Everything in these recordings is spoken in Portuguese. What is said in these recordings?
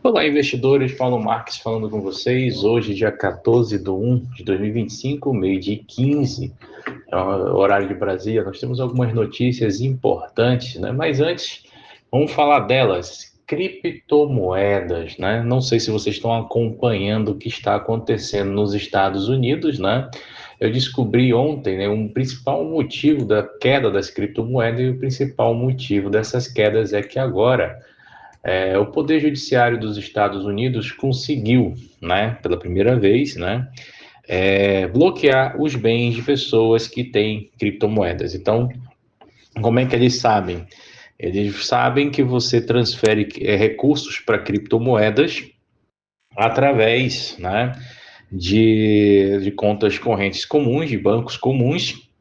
Olá, investidores. Paulo Marques falando com vocês. Hoje, dia 14/1/2025, meio-dia e 15, é o horário de Brasília. Nós temos algumas notícias importantes, né? Mas antes, vamos falar delas. Criptomoedas, né? Não sei se vocês estão acompanhando o que está acontecendo nos Estados Unidos, né? Eu descobri ontem, né, um principal motivo da queda das criptomoedas, e o principal motivo dessas quedas é que agora o Poder Judiciário dos Estados Unidos conseguiu, né, pela primeira vez, né, bloquear os bens de pessoas que têm criptomoedas. Então, como é que eles sabem? Eles sabem que você transfere recursos para criptomoedas através, né, de contas correntes comuns, de bancos comuns,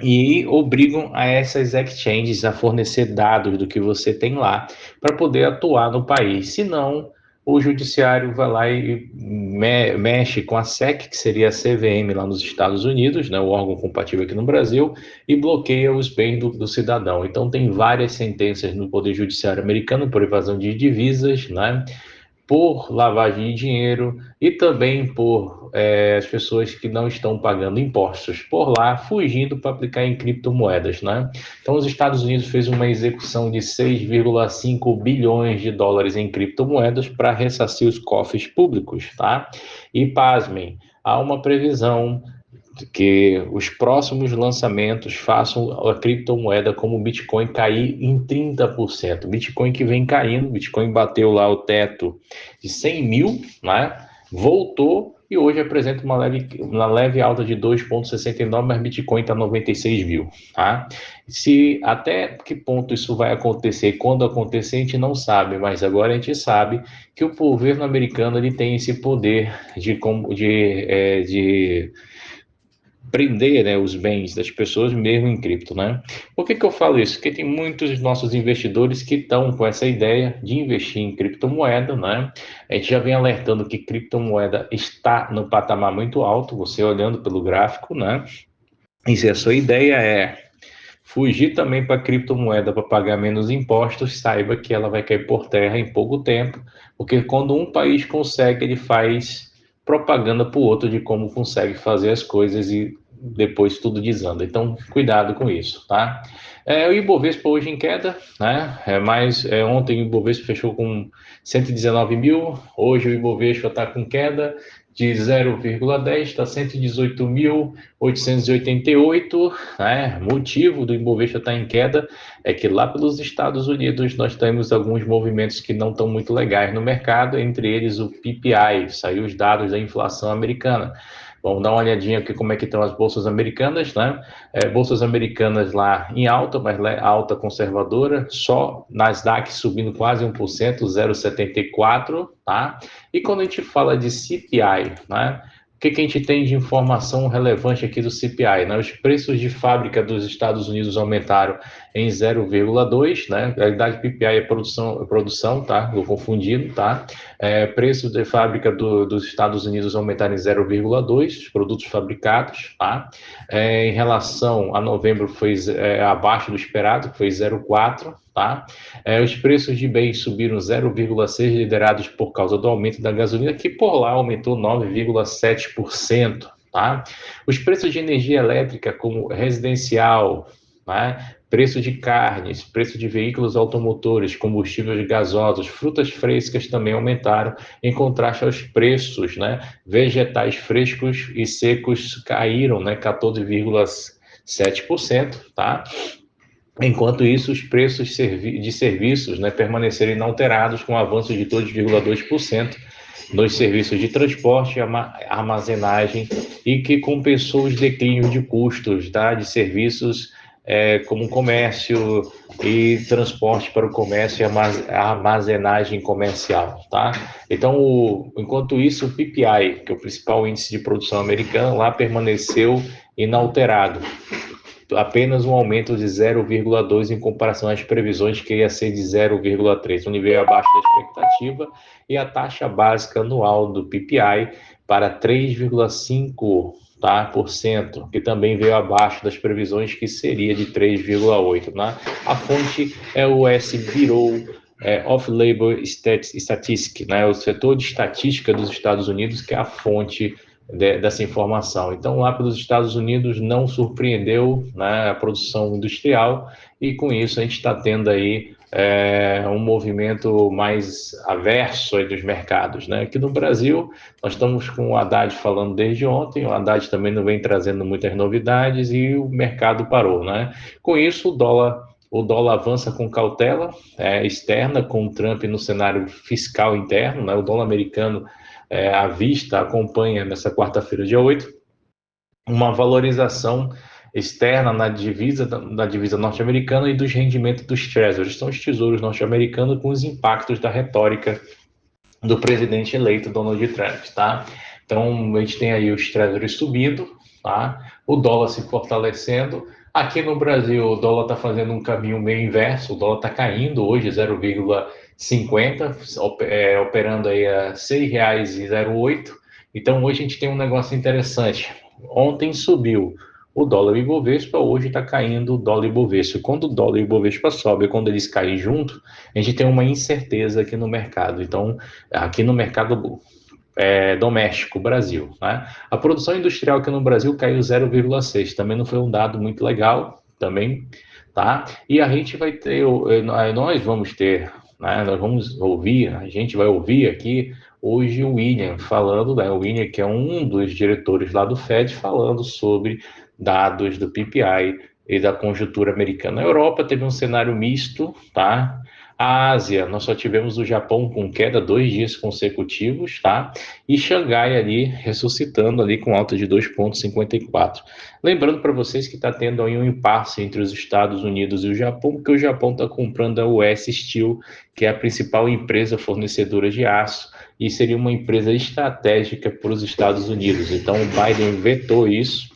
e obrigam a essas exchanges a fornecer dados do que você tem lá para poder atuar no país. Senão, o judiciário vai lá e mexe com a SEC, que seria a CVM lá nos Estados Unidos, né, o órgão compatível aqui no Brasil, e bloqueia os bens do cidadão. Então, tem várias sentenças no Poder Judiciário americano por evasão de divisas, né, por lavagem de dinheiro e também por as pessoas que não estão pagando impostos por lá, fugindo para aplicar em criptomoedas, né? Então, os Estados Unidos fez uma execução de 6,5 bilhões de dólares em criptomoedas para ressarcir os cofres públicos, tá? E pasmem, há uma previsão que os próximos lançamentos façam a criptomoeda como o Bitcoin cair em 30%. Bitcoin que vem caindo, Bitcoin bateu lá o teto de 100 mil, né? Voltou e hoje apresenta uma leve alta de 2,69, mas Bitcoin está 96 mil, tá? Se até que ponto isso vai acontecer, quando acontecer, a gente não sabe, mas agora a gente sabe que o governo americano ele tem esse poder de prender, né, os bens das pessoas mesmo em cripto, né? Por que eu falo isso? Porque tem muitos nossos investidores que estão com essa ideia de investir em criptomoeda, né? A gente já vem alertando que criptomoeda está no patamar muito alto, você olhando pelo gráfico, né? E se a sua ideia é fugir também para criptomoeda para pagar menos impostos, saiba que ela vai cair por terra em pouco tempo, porque quando um país consegue, ele faz propaganda para o outro de como consegue fazer as coisas e depois tudo desanda. Então, cuidado com isso, tá? O Ibovespa hoje em queda, né? Ontem o Ibovespa fechou com 119 mil, hoje o Ibovespa está com queda de 0,10, está 118.888, né? Motivo do Ibovespa estar em queda é que lá pelos Estados Unidos nós temos alguns movimentos que não estão muito legais no mercado, entre eles o PPI, saiu os dados da inflação americana. Vamos dar uma olhadinha aqui como é que estão as bolsas americanas, né? Bolsas americanas lá em alta, mas alta conservadora, só Nasdaq subindo quase 1%, 0,74, tá? E quando a gente fala de CPI, né? O que a gente tem de informação relevante aqui do CPI, né? Os preços de fábrica dos Estados Unidos aumentaram em 0,2, né? Na realidade, PPI é produção, tá? Vou confundindo, tá? Preço de fábrica dos Estados Unidos aumentaram em 0,2, os produtos fabricados, tá? Em relação a novembro foi abaixo do esperado, foi 0,4, tá? Os preços de bens subiram 0,6, liderados por causa do aumento da gasolina, que por lá aumentou 9,7%. Tá? Os preços de energia elétrica, como residencial, né? Preço de carnes, preço de veículos automotores, combustíveis gasosos, frutas frescas também aumentaram, em contraste aos preços, né? Vegetais frescos e secos caíram, né? 14,7%, tá? Enquanto isso, os preços de serviços, né, permaneceram inalterados, com avanço de 2,2% nos serviços de transporte e armazenagem, e que compensou os declínios de custos, tá, de serviços como comércio e transporte para o comércio e armazenagem comercial. Tá? Então, enquanto isso, o PPI, que é o principal índice de produção americano, lá permaneceu inalterado, apenas um aumento de 0,2 em comparação às previsões, que ia ser de 0,3, um nível abaixo da expectativa, e a taxa básica anual do PPI para 3,5%, tá, por cento, que também veio abaixo das previsões, que seria de 3,8%. Né? A fonte é o S Bureau Off-Labor Statistics, né, o setor de estatística dos Estados Unidos, que é a fonte dessa informação. Então, lá pelos Estados Unidos não surpreendeu, né, a produção industrial, e com isso a gente está tendo aí um movimento mais averso aí dos mercados, né? Aqui no Brasil, nós estamos com o Haddad falando desde ontem, o Haddad também não vem trazendo muitas novidades e o mercado parou, né? Com isso, o dólar avança com cautela externa, com o Trump no cenário fiscal interno, né? O dólar americano à vista acompanha nessa quarta-feira, dia 8, uma valorização externa na divisa norte-americana e dos rendimentos dos treasuries, são os tesouros norte-americanos, com os impactos da retórica do presidente eleito Donald Trump, tá? Então, a gente tem aí os treasuries subindo, tá? O dólar se fortalecendo. Aqui no Brasil, o dólar está fazendo um caminho meio inverso, o dólar está caindo hoje 0,50, operando aí a R$ 6,08. Então, hoje a gente tem um negócio interessante. Ontem subiu o dólar Ibovespa, hoje está caindo o dólar Ibovespa. Quando o dólar Ibovespa sobe, quando eles caem junto, a gente tem uma incerteza aqui no mercado. Então, aqui no mercado doméstico, Brasil, né? A produção industrial aqui no Brasil caiu 0,6, também não foi um dado muito legal, também, tá? E a gente vai ter, nós vamos ter, né? Nós vamos ouvir, a gente vai ouvir aqui hoje o William falando, né? O William, que é um dos diretores lá do Fed, falando sobre dados do PPI e da conjuntura americana. A Europa teve um cenário misto, tá? A Ásia, nós só tivemos o Japão com queda 2 dias consecutivos, tá? E Xangai ali ressuscitando ali com alta de 2,54. Lembrando para vocês que está tendo aí um impasse entre os Estados Unidos e o Japão, porque o Japão está comprando a US Steel, que é a principal empresa fornecedora de aço, e seria uma empresa estratégica para os Estados Unidos. Então o Biden vetou isso,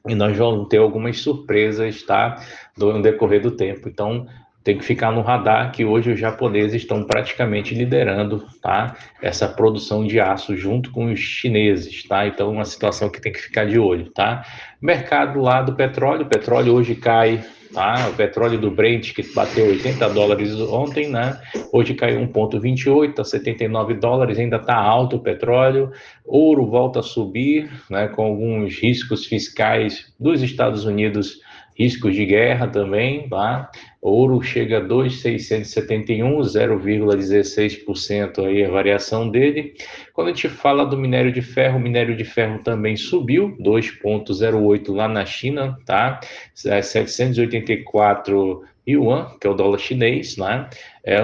e nós vamos ter algumas surpresas, tá? No decorrer do tempo. Então, tem que ficar no radar que hoje os japoneses estão praticamente liderando, tá? Essa produção de aço junto com os chineses, tá? Então, uma situação que tem que ficar de olho, tá? Mercado lá do petróleo, o petróleo hoje cai, tá? O petróleo do Brent, que bateu $80 ontem, né? Hoje caiu 1,28 a $79, ainda está alto o petróleo. Ouro volta a subir, né? Com alguns riscos fiscais dos Estados Unidos, riscos de guerra também, tá? Ouro chega a 2.671, 0,16% aí a variação dele. Quando a gente fala do minério de ferro, o minério de ferro também subiu, 2,08 lá na China, tá? 784 yuan, que é o dólar chinês, né?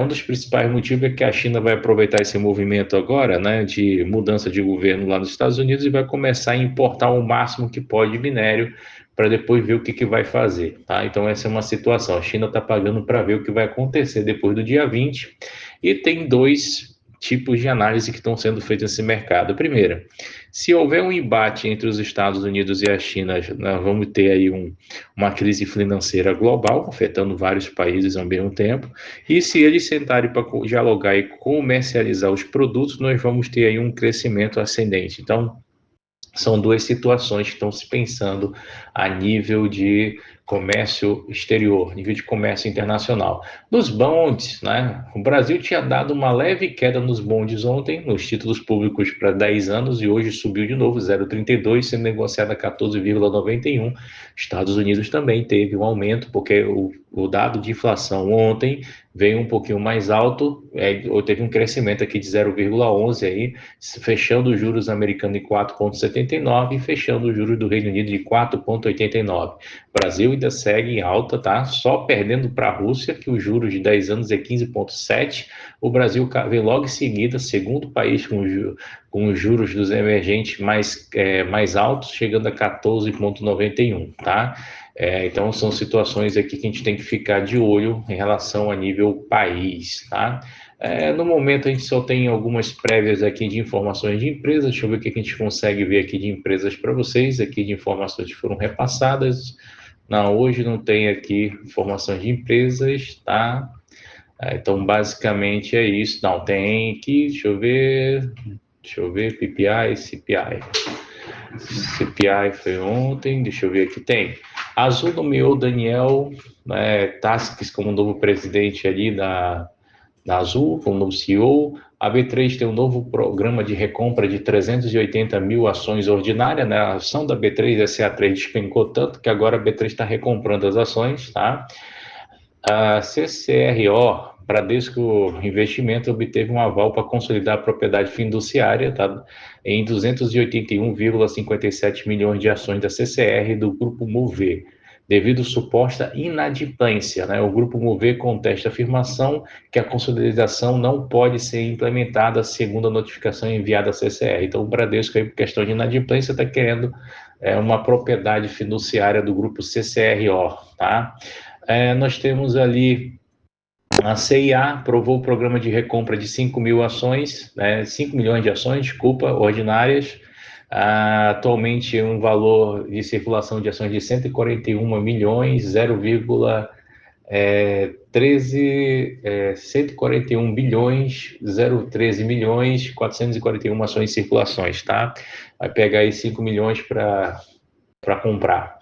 Um dos principais motivos é que a China vai aproveitar esse movimento agora, né, de mudança de governo lá nos Estados Unidos, e vai começar a importar o máximo que pode minério, para depois ver o que vai fazer, tá? Então essa é uma situação, a China está pagando para ver o que vai acontecer depois do dia 20, e tem dois tipos de análise que estão sendo feitos nesse mercado. Primeiro, se houver um embate entre os Estados Unidos e a China, nós vamos ter aí uma crise financeira global, afetando vários países ao mesmo tempo, e se eles sentarem para dialogar e comercializar os produtos, nós vamos ter aí um crescimento ascendente. Então, são duas situações que estão se pensando a nível de comércio exterior, nível de comércio internacional. Nos bonds, né? O Brasil tinha dado uma leve queda nos bonds ontem, nos títulos públicos para 10 anos, e hoje subiu de novo, 0,32, sendo negociada a 14,91. Estados Unidos também teve um aumento, porque o dado de inflação ontem veio um pouquinho mais alto, teve um crescimento aqui de 0,11 aí, fechando os juros americanos em 4,79 e fechando os juros do Reino Unido de 4,89. O Brasil ainda segue em alta, tá? Só perdendo para a Rússia, que os juros de 10 anos é 15,7. O Brasil vem logo em seguida, segundo país com os juros dos emergentes mais altos, chegando a 14,91, tá? Então, são situações aqui que a gente tem que ficar de olho em relação a nível país, tá? No momento, a gente só tem algumas prévias aqui de informações de empresas. Deixa eu ver o que a gente consegue ver aqui de empresas para vocês, aqui de informações que foram repassadas. Não, hoje não tem aqui informações de empresas, tá? Então, basicamente é isso. Não, tem aqui, deixa eu ver, PPI, CPI. CPI foi ontem, deixa eu ver aqui, tem. A Azul nomeou Daniel Tasques como novo presidente ali da Azul, com um novo CEO. A B3 tem um novo programa de recompra de 380 mil ações ordinárias, né? A ação da B3, a CA3, despencou tanto que agora a B3 está recomprando as ações, tá? A CCRO, Bradesco Investimento, obteve um aval para consolidar a propriedade fiduciária, tá? Em 281,57 milhões de ações da CCR do Grupo Mover, devido à suposta inadimplência, né? O Grupo Mover contesta a afirmação que a consolidação não pode ser implementada segundo a notificação enviada à CCR. Então, o Bradesco, aí, por questão de inadimplência, está querendo uma propriedade fiduciária do Grupo CCRO, tá? Nós temos ali a CIA aprovou o programa de recompra de 5 mil ações, 5 milhões de ações, desculpa, ordinárias. Atualmente, um valor de circulação de ações de 141 milhões, 141 bilhões, 013 milhões, 441 ações em circulações, tá? Vai pegar aí 5 milhões para comprar.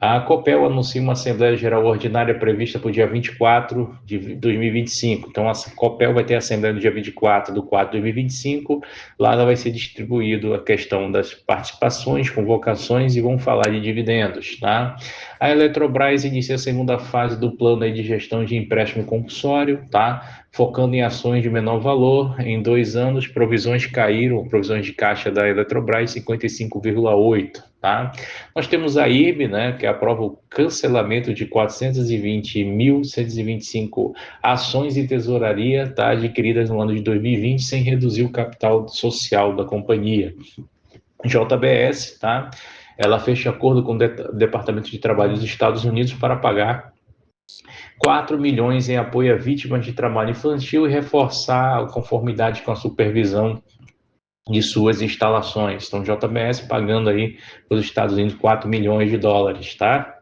A Copel anuncia uma Assembleia Geral Ordinária prevista para o dia 24 de 2025. Então, a Copel vai ter a Assembleia no dia 24 de 4 de 2025. Lá vai ser distribuído a questão das participações, convocações e vão falar de dividendos, tá? A Eletrobras inicia a segunda fase do plano aí de gestão de empréstimo compulsório, tá? Focando em ações de menor valor. Em 2 anos, provisões caíram, provisões de caixa da Eletrobras, 55,8%. Tá? Nós temos a IRB, né, que aprova o cancelamento de 420.125 ações de tesouraria, tá, adquiridas no ano de 2020, sem reduzir o capital social da companhia. JBS, tá? Ela fecha acordo com o Departamento de Trabalho dos Estados Unidos para pagar 4 milhões em apoio a vítimas de trabalho infantil e reforçar a conformidade com a supervisão de suas instalações. Então, JBS pagando aí para os Estados Unidos 4 milhões de dólares, tá?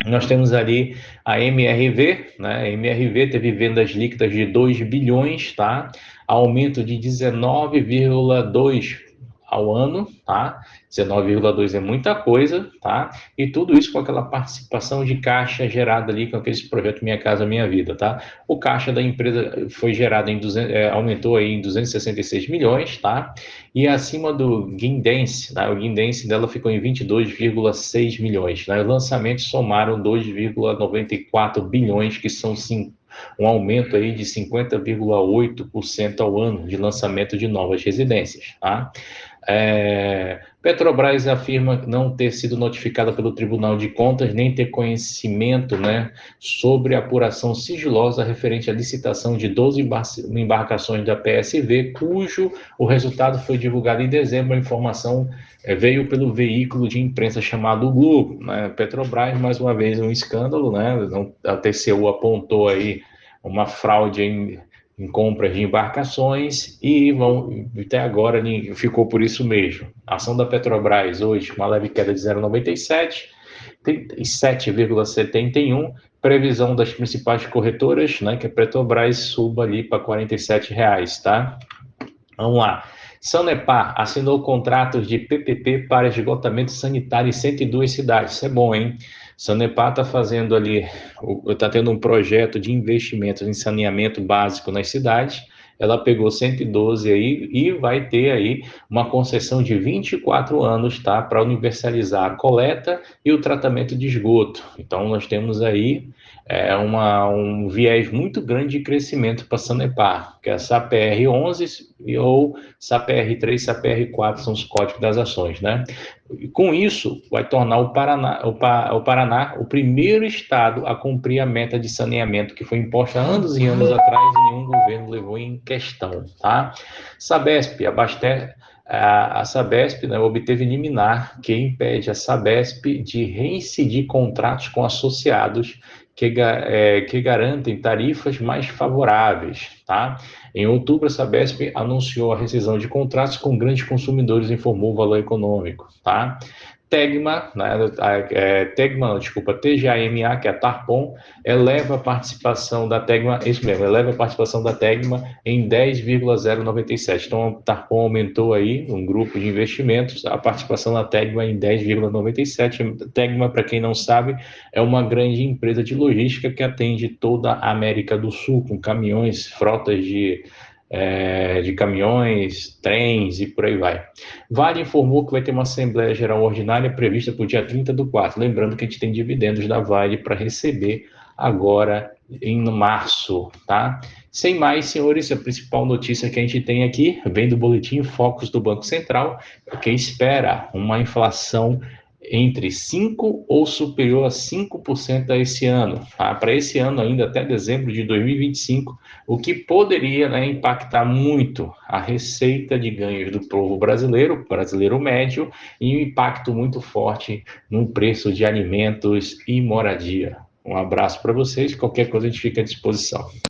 Nós temos ali a MRV, né? A MRV teve vendas líquidas de 2 bilhões, tá? Aumento de 19,2 ao ano, tá? 19,2 é muita coisa, tá? E tudo isso com aquela participação de caixa gerada ali com aquele projeto Minha Casa Minha Vida, tá? O caixa da empresa foi gerado em aumentou aí em 266 milhões, tá? E acima do Guindense, né? O Guindense dela ficou em 22,6 milhões, né? Os lançamentos somaram 2,94 bilhões, que são um aumento aí de 50,8% ao ano de lançamento de novas residências, tá? Petrobras afirma não ter sido notificada pelo Tribunal de Contas, nem ter conhecimento, né, sobre a apuração sigilosa referente à licitação de 12 embarcações da PSV, cujo o resultado foi divulgado em dezembro. A informação veio pelo veículo de imprensa chamado o Globo, né? Petrobras, mais uma vez, um escândalo, né? A TCU apontou aí uma fraude em compras de embarcações e até agora ficou por isso mesmo. A ação da Petrobras hoje, uma leve queda de 0,97, 37,71, previsão das principais corretoras, né, que a Petrobras suba ali para R$ 47,00, tá? Vamos lá. Sanepar assinou contratos de PPP para esgotamento sanitário em 102 cidades. Isso é bom, hein? Sanepar está fazendo ali, está tendo um projeto de investimentos em saneamento básico nas cidades. Ela pegou 112 aí e vai ter aí uma concessão de 24 anos, tá? Para universalizar a coleta e o tratamento de esgoto. Então, nós temos aí um viés muito grande de crescimento para a Sanepar, que é a SAPR11 ou SAPR3, SAPR4 são os códigos das ações, né? E com isso, vai tornar o Paraná o primeiro estado a cumprir a meta de saneamento que foi imposta há anos e anos atrás e nenhum governo levou em questão, tá? Sabesp abastece. A Sabesp, né, obteve liminar que impede a Sabesp de reincidir contratos com associados que garantem tarifas mais favoráveis, tá? Em outubro, a Sabesp anunciou a rescisão de contratos com grandes consumidores, informou o Valor Econômico, tá? Tegma, né, desculpa, TGAMA, que é a Tarpon, eleva a participação da Tegma, isso mesmo, eleva a participação da Tegma em 10,097. Então, a Tarpon aumentou aí, um grupo de investimentos, a participação da Tegma em 10,97. Tegma, para quem não sabe, é uma grande empresa de logística que atende toda a América do Sul, com caminhões, frotas de caminhões, trens e por aí vai. Vale informou que vai ter uma Assembleia Geral Ordinária prevista para o dia 30/4. Lembrando que a gente tem dividendos da Vale para receber agora em março, tá? Sem mais, senhores, a principal notícia que a gente tem aqui vem do boletim Focus do Banco Central, que espera uma inflação entre 5% ou superior a 5% a esse ano. Tá? Para esse ano ainda, até dezembro de 2025, o que poderia, né, impactar muito a receita de ganhos do povo brasileiro, brasileiro médio, e um impacto muito forte no preço de alimentos e moradia. Um abraço para vocês, qualquer coisa a gente fica à disposição.